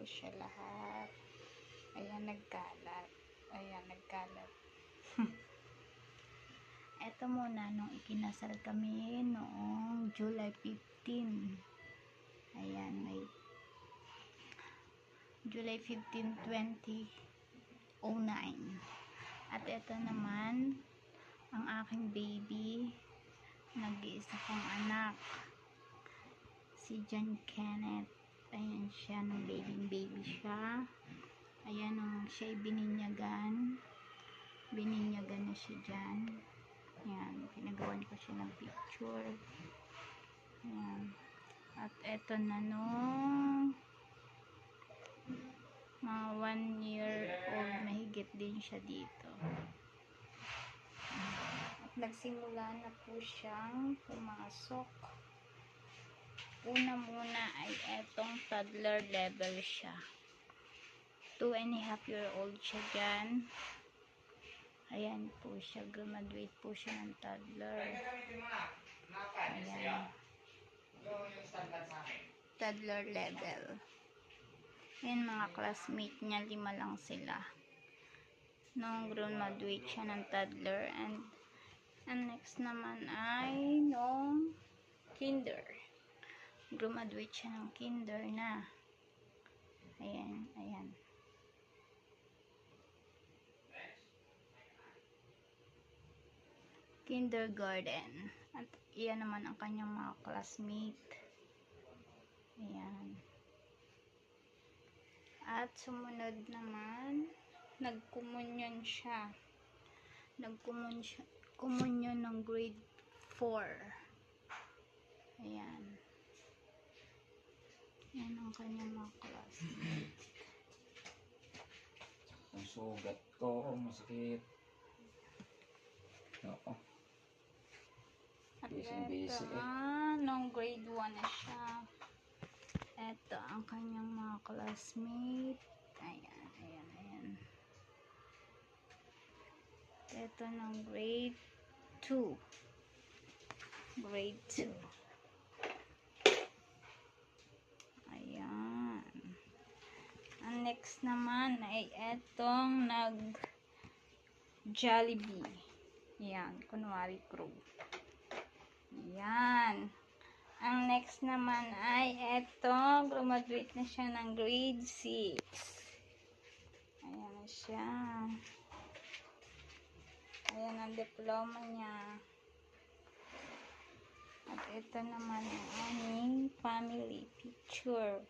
siya lahat. Ayan, nagkalat. Ayan, nagkalat. Ito muna, nung ikinasal kami noong July 15. Ayan, may July 15, 2009. At ito naman, ang aking baby, nag-iisa kong anak, si John Kenneth. Ayan siya, nung baby siya. Ayan, nung siya'y bininyagan na siya dyan. Ayan, pinagawan ko siya ng picture. Ayan. At eto na nung mga 1 year old, mahigit din siya dito. At nagsimula na po siyang pumasok. Una muna ay etong toddler level siya. 2.5 year old siya dyan. Ayan po siya, graduate po siya ng toddler. Ayan. Toddler level. Ayan, mga classmate niya, 5 lang sila. Nung graduate siya ng toddler. And next naman ay nung kinder. Graduate siya ng kinder na. Ayan, ayan. Kindergarten. At iyan naman ang kanyang mga classmate. Ayan. At sumunod naman, nagkumunyon siya. Kumunyon ng grade 4. Ayan. Ayan ang kanyang mga classmate. Ang sugat ko, masakit. Oo. At Busy ito, eh. nung grade 1 na siya. Ito ang kanyang mga classmate. Ayan, ayan, ayan. Ito ng grade 2. Grade 2. Ayan. Ang next naman ay etong Jollibee. Ayan, kunwari crew. Ayan. Ang next naman ay etong graduate na siya ng grade 6. Ayan na siya. Ayan ang diploma niya. At ito naman ang aming family picture.